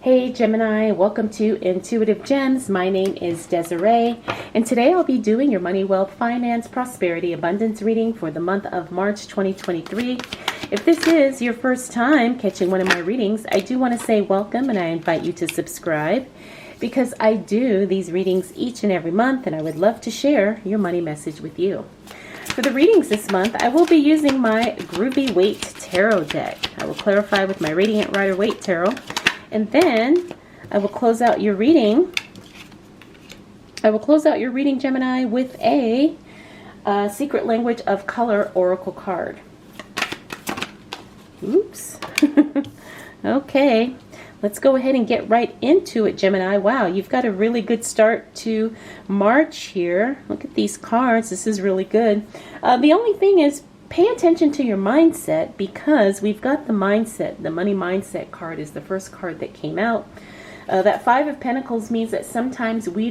Hey Gemini, welcome to Intuitive Gems. My name is Desiree, and today I'll be doing your money, wealth, finance, prosperity, abundance reading for the month of March 2023. If this is your first time catching one of my readings, I do want to say welcome and I invite you to subscribe because I do these readings each and every month and I would love to share your money message with you. For the readings this month, I will be using my Groovy Weight Tarot deck. I will clarify with my Radiant Rider Waite Tarot. And then I will close out your reading. Gemini, with a Secret Language of Color Oracle card. Oops. Okay, let's go ahead and get right into it, Gemini. Wow, you've got a really good start to March here. Look at these cards. This is really good. The only thing is, pay attention to your mindset, because we've got the mindset. The money mindset card is the first card that came out. That Five of Pentacles means that sometimes we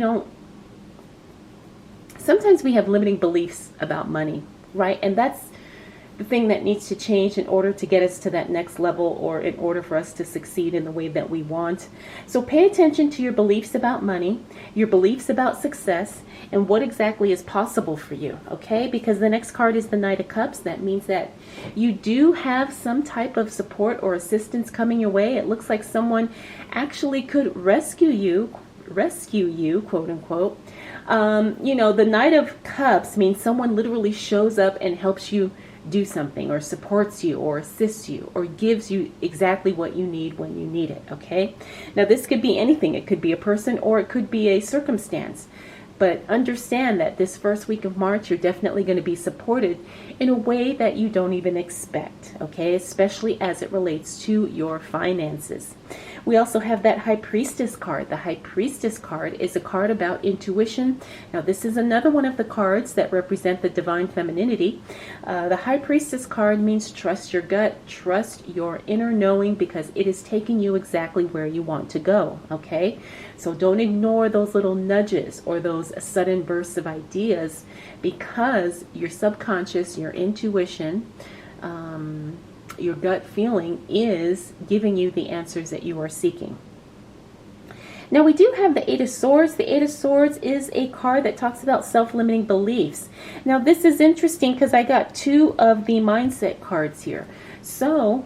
have limiting beliefs about money, right? And that's the thing that needs to change in order to get us to that next level, or in order for us to succeed in the way that we want. So pay attention to your beliefs about money, your beliefs about success, and what exactly is possible for you, okay? Because the next card is the Knight of Cups. That means that you do have some type of support or assistance coming your way. It looks like someone actually could rescue you, quote unquote. The Knight of Cups means someone literally shows up and helps you do something, or supports you, or assists you, or gives you exactly what you need when you need it, okay? Now this could be anything. It could be a person, or it could be a circumstance. But understand that this first week of March, you're definitely going to be supported in a way that you don't even expect, okay? Especially as it relates to your finances. We also have that High Priestess card. The High Priestess card is a card about intuition. Now, this is another one of the cards that represent the divine femininity. The High Priestess card means trust your gut, trust your inner knowing, because it is taking you exactly where you want to go, okay? So don't ignore those little nudges or those sudden bursts of ideas, because your subconscious, your intuition, your gut feeling is giving you the answers that you are seeking. Now we do have the Eight of Swords. The Eight of Swords is a card that talks about self-limiting beliefs. Now this is interesting because I got two of the mindset cards here. So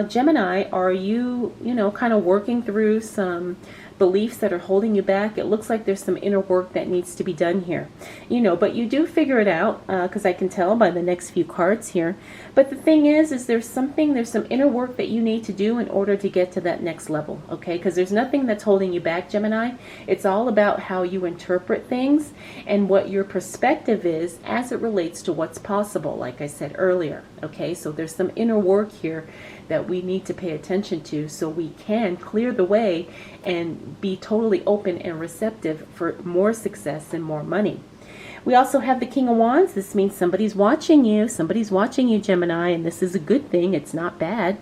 Gemini, are you, kind of working through some beliefs that are holding you back? It looks like there's some inner work that needs to be done here, but you do figure it out, because I can tell by the next few cards here. But the thing is there's some inner work that you need to do in order to get to that next level, okay? Because there's nothing that's holding you back, Gemini. It's all about how you interpret things and what your perspective is as it relates to what's possible, like I said earlier, okay? So there's some inner work here that we need to pay attention to, so we can clear the way and be totally open and receptive for more success and more money. We also have the King of Wands. This means somebody's watching you. Somebody's watching you, Gemini, and this is a good thing. It's not bad.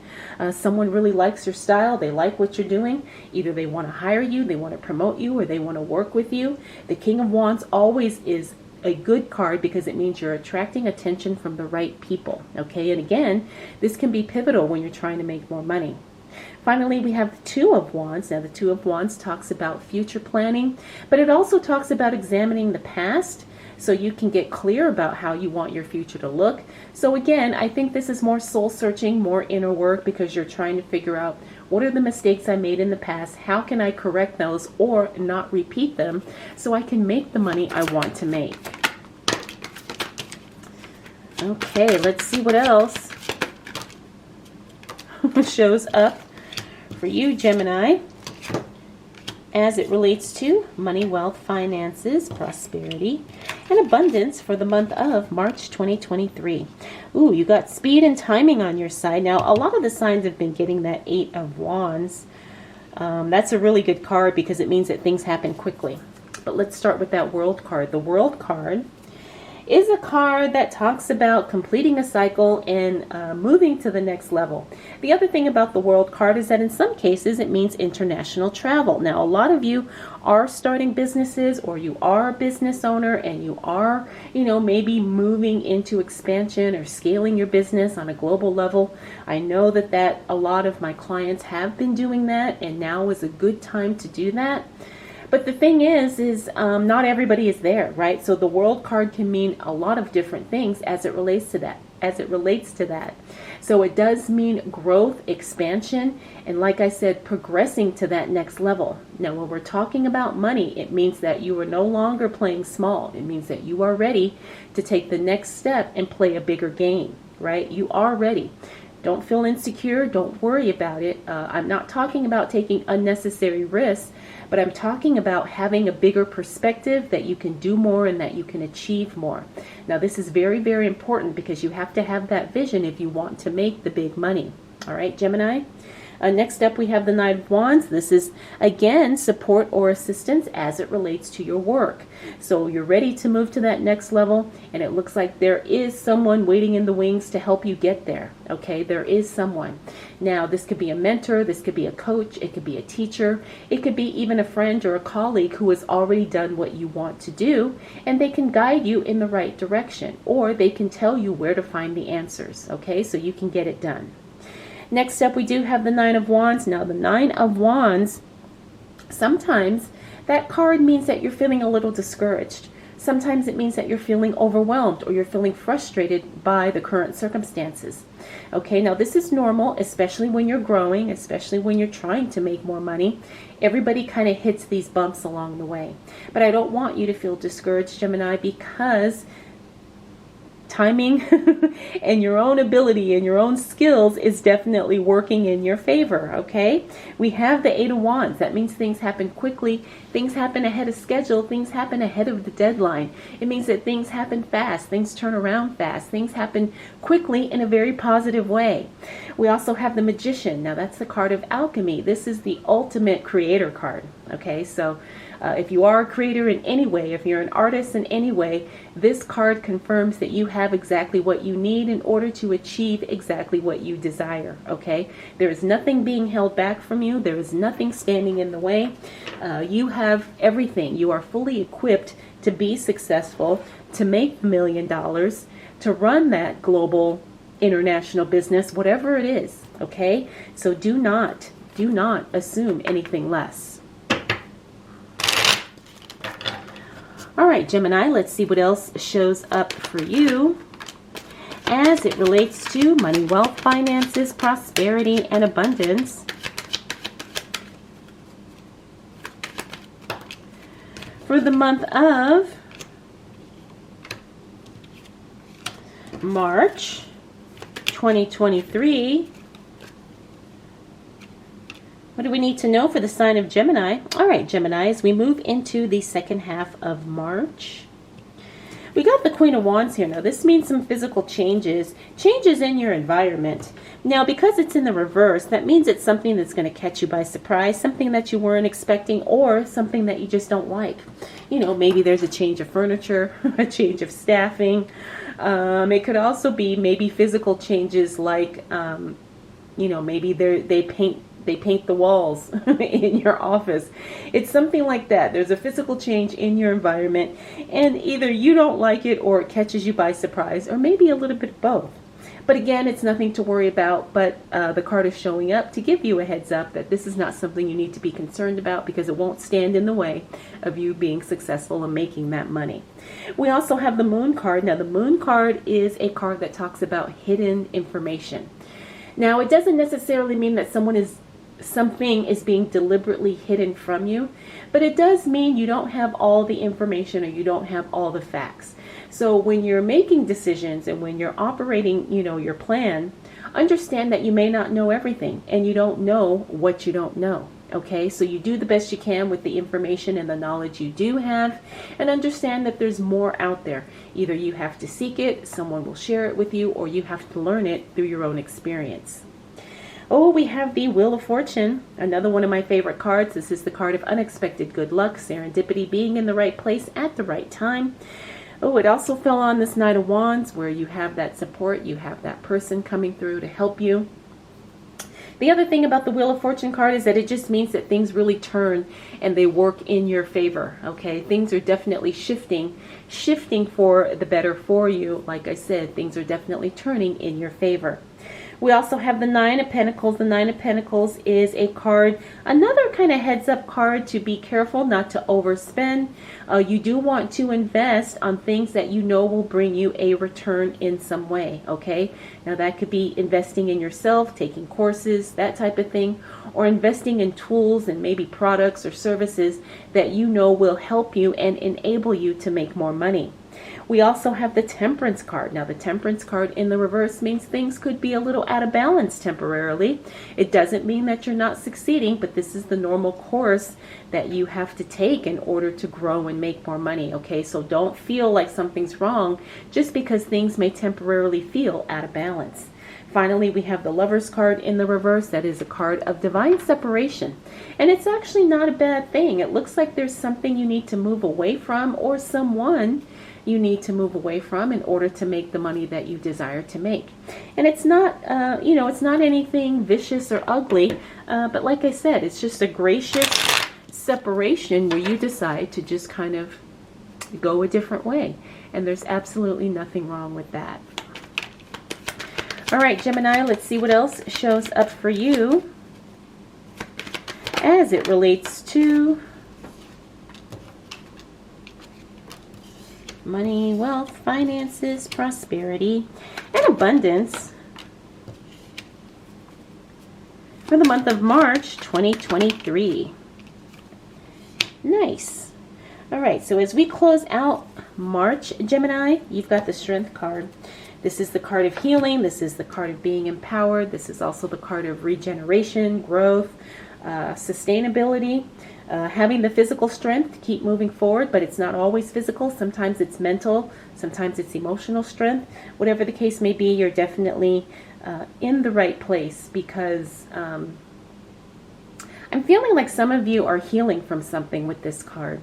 Someone really likes your style. They like what you're doing. Either they want to hire you, they want to promote you, or they want to work with you. The King of Wands always is a good card because it means you're attracting attention from the right people, okay? And again, this can be pivotal when you're trying to make more money. Finally, we have the Two of Wands. Now, the Two of Wands talks about future planning, but it also talks about examining the past so you can get clear about how you want your future to look. So again, I think this is more soul-searching, more inner work, because you're trying to figure out, what are the mistakes I made in the past? How can I correct those or not repeat them so I can make the money I want to make? Okay, let's see what else shows up for you, Gemini, as it relates to money, wealth, finances, prosperity, and abundance for the month of March 2023. Ooh, you got speed and timing on your side. Now, a lot of the signs have been getting that Eight of Wands. That's a really good card because it means that things happen quickly. But let's start with that World card. The World card is a card that talks about completing a cycle and moving to the next level. The other thing about the World card is that in some cases it means international travel. Now, a lot of you are starting businesses, or you are a business owner and you are, maybe moving into expansion or scaling your business on a global level. I know that a lot of my clients have been doing that, and now is a good time to do that. But the thing is not everybody is there, right? So the World card can mean a lot of different things as it relates to that. So it does mean growth, expansion, and like I said, progressing to that next level. Now, when we're talking about money, it means that you are no longer playing small. It means that you are ready to take the next step and play a bigger game, right? You are ready. Don't feel insecure. Don't worry about it. I'm not talking about taking unnecessary risks, but I'm talking about having a bigger perspective that you can do more and that you can achieve more. Now, this is very, very important because you have to have that vision if you want to make the big money. All right, Gemini? Next up, we have the Knight of Wands. This is, again, support or assistance as it relates to your work. So you're ready to move to that next level, and it looks like there is someone waiting in the wings to help you get there. Okay, there is someone. Now, this could be a mentor, this could be a coach, it could be a teacher, it could be even a friend or a colleague who has already done what you want to do, and they can guide you in the right direction, or they can tell you where to find the answers, okay, so you can get it done. Next up, we do have the Nine of Wands. Now, the Nine of Wands, sometimes that card means that you're feeling a little discouraged. Sometimes it means that you're feeling overwhelmed or you're feeling frustrated by the current circumstances. Okay, now this is normal, especially when you're growing, especially when you're trying to make more money. Everybody kind of hits these bumps along the way. But I don't want you to feel discouraged, Gemini, because timing and your own ability and your own skills is definitely working in your favor, okay? We have the Eight of Wands. That means things happen quickly, things happen ahead of schedule, things happen ahead of the deadline. It means that things happen fast, things turn around fast, things happen quickly in a very positive way. We also have the Magician. Now, that's the card of alchemy. This is the ultimate creator card, okay? So if you are a creator in any way, if you're an artist in any way, this card confirms that you have exactly what you need in order to achieve exactly what you desire, okay? There is nothing being held back from you. There is nothing standing in the way. You have everything. You are fully equipped to be successful, to make $1 million, to run that global international business, whatever it is, okay? So do not assume anything less. All right, Gemini, let's see what else shows up for you as it relates to money, wealth, finances, prosperity, and abundance. For the month of March 2023, what do we need to know for the sign of Gemini? All right, Gemini, as we move into the second half of March, we got the Queen of Wands here. Now, this means some physical changes in your environment. Now, because it's in the reverse, that means it's something that's going to catch you by surprise, something that you weren't expecting, or something that you just don't like. Maybe there's a change of furniture, a change of staffing. It could also be maybe physical changes like, maybe they paint the walls in your office. It's something like that. There's a physical change in your environment, and either you don't like it or it catches you by surprise, or maybe a little bit of both. But again, it's nothing to worry about, but the card is showing up to give you a heads up that this is not something you need to be concerned about, because it won't stand in the way of you being successful and making that money. We also have the Moon card. Now, the Moon card is a card that talks about hidden information. Now, it doesn't necessarily mean that something is being deliberately hidden from you, but it does mean you don't have all the information or you don't have all the facts. So when you're making decisions and when you're operating, your plan, understand that you may not know everything and you don't know what you don't know. Okay, so you do the best you can with the information and the knowledge you do have, and understand that there's more out there. Either you have to seek it, someone will share it with you, or you have to learn it through your own experience. Oh, we have the Wheel of Fortune, another one of my favorite cards. This is the card of unexpected good luck, serendipity, being in the right place at the right time. Oh, it also fell on this Knight of Wands, where you have that support, you have that person coming through to help you. The other thing about the Wheel of Fortune card is that it just means that things really turn and they work in your favor, okay? Things are definitely shifting for the better for you. Like I said, things are definitely turning in your favor. We also have the Nine of Pentacles. The Nine of Pentacles is a card, another kind of heads up card to be careful not to overspend. You do want to invest on things that you know will bring you a return in some way, okay? Now that could be investing in yourself, taking courses, that type of thing, or investing in tools and maybe products or services that you know will help you and enable you to make more money. We also have the Temperance card. Now the Temperance card in the reverse means things could be a little out of balance temporarily. It doesn't mean that you're not succeeding, but this is the normal course that you have to take in order to grow and make more money, okay? So don't feel like something's wrong just because things may temporarily feel out of balance. Finally, we have the Lovers card in the reverse. That is a card of divine separation. And it's actually not a bad thing. It looks like there's something you need to move away from, or someone you need to move away from in order to make the money that you desire to make. And it's not, it's not anything vicious or ugly, but like I said, it's just a gracious separation where you decide to just kind of go a different way. And there's absolutely nothing wrong with that. All right, Gemini, let's see what else shows up for you as it relates to money, wealth, finances, prosperity, and abundance for the month of March 2023. Nice. All right, so as we close out March, Gemini, you've got the Strength card. This is the card of healing. This is the card of being empowered. This is also the card of regeneration, growth, sustainability. Having the physical strength to keep moving forward, but it's not always physical. Sometimes it's mental, sometimes it's emotional strength. Whatever the case may be, you're definitely in the right place, because I'm feeling like some of you are healing from something with this card.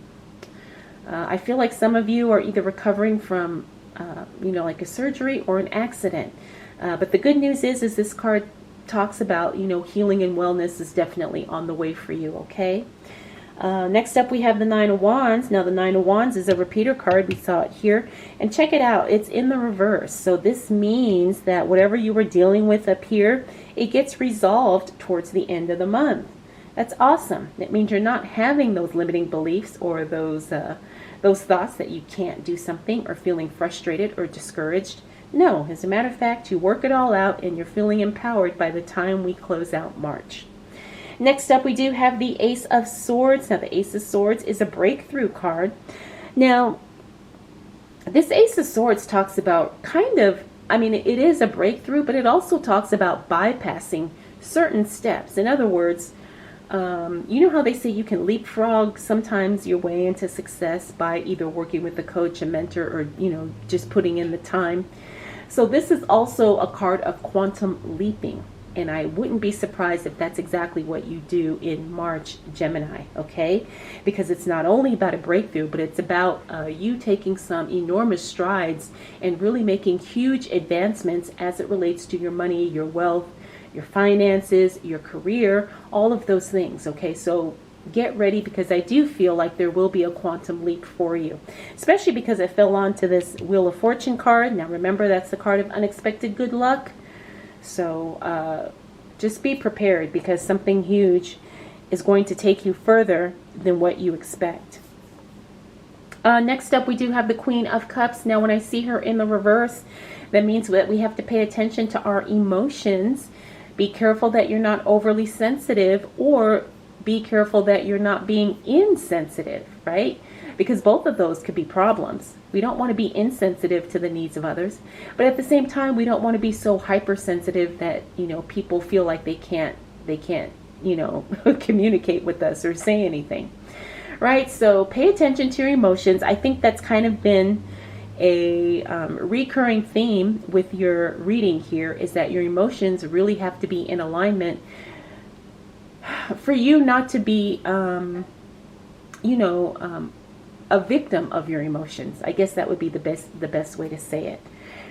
I feel like some of you are either recovering from, like a surgery or an accident. But the good news is this card talks about, healing and wellness is definitely on the way for you, okay? Next up, we have the Nine of Wands. Now, the Nine of Wands is a repeater card. We saw it here. And check it out. It's in the reverse. So this means that whatever you were dealing with up here, it gets resolved towards the end of the month. That's awesome. It means you're not having those limiting beliefs or those thoughts that you can't do something, or feeling frustrated or discouraged. No, as a matter of fact, you work it all out and you're feeling empowered by the time we close out March. Next up, we do have the Ace of Swords. Now, the Ace of Swords is a breakthrough card. Now, this Ace of Swords talks about it is a breakthrough, but it also talks about bypassing certain steps. In other words, you know how they say you can leapfrog sometimes your way into success by either working with a coach, a mentor, or, just putting in the time. So this is also a card of quantum leaping. And I wouldn't be surprised if that's exactly what you do in March, Gemini, okay? Because it's not only about a breakthrough, but it's about you taking some enormous strides and really making huge advancements as it relates to your money, your wealth, your finances, your career, all of those things, okay? So get ready, because I do feel like there will be a quantum leap for you, especially because it fell onto this Wheel of Fortune card. Now remember, that's the card of unexpected good luck. So just be prepared, because something huge is going to take you further than what you expect. Next up, we do have the Queen of Cups. Now, when I see her in the reverse, that means that we have to pay attention to our emotions. Be careful that you're not overly sensitive, or be careful that you're not being insensitive, right? Because both of those could be problems. We don't want to be insensitive to the needs of others, but at the same time, we don't want to be so hypersensitive that, people feel like they can't, communicate with us or say anything, right? So pay attention to your emotions. I think that's kind of been a recurring theme with your reading here, is that your emotions really have to be in alignment for you not to be, a victim of your emotions. I guess that would be the best way to say it,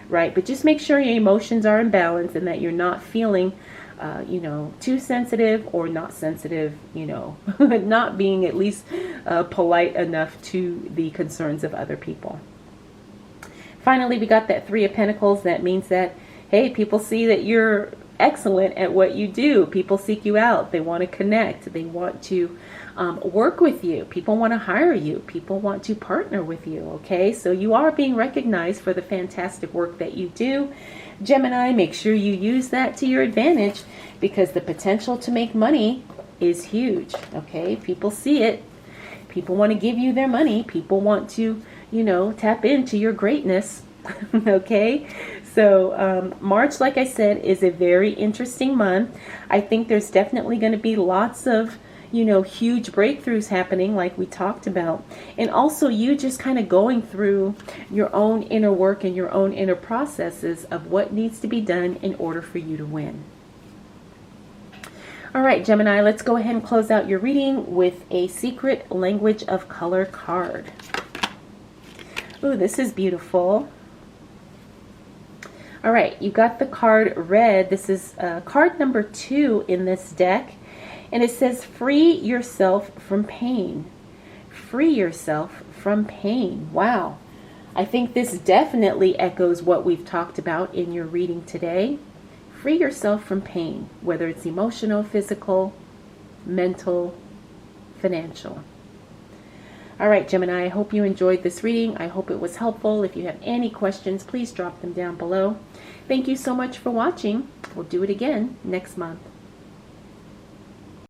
right? But just make sure your emotions are in balance and that you're not feeling too sensitive or not sensitive, not being at least polite enough to the concerns of other people. Finally, we got that Three of Pentacles. That means that, hey, people see that you're excellent at what you do. People seek you out. They want to connect. They want to work with you. People want to hire you. People want to partner with you. Okay, so you are being recognized for the fantastic work that you do. Gemini, make sure you use that to your advantage, because the potential to make money is huge. Okay, people see it. People want to give you their money. People want to, tap into your greatness. Okay, so March, like I said, is a very interesting month. I think there's definitely going to be lots of huge breakthroughs happening, like we talked about, and also you just kind of going through your own inner work and your own inner processes of what needs to be done in order for you to win. All right, Gemini, let's go ahead and close out your reading with a Secret Language of Color card. Ooh, this is beautiful. All right, you got the card Red. This is card number 2 in this deck. And it says, free yourself from pain. Free yourself from pain. Wow. I think this definitely echoes what we've talked about in your reading today. Free yourself from pain, whether it's emotional, physical, mental, financial. All right, Gemini, I hope you enjoyed this reading. I hope it was helpful. If you have any questions, please drop them down below. Thank you so much for watching. We'll do it again next month.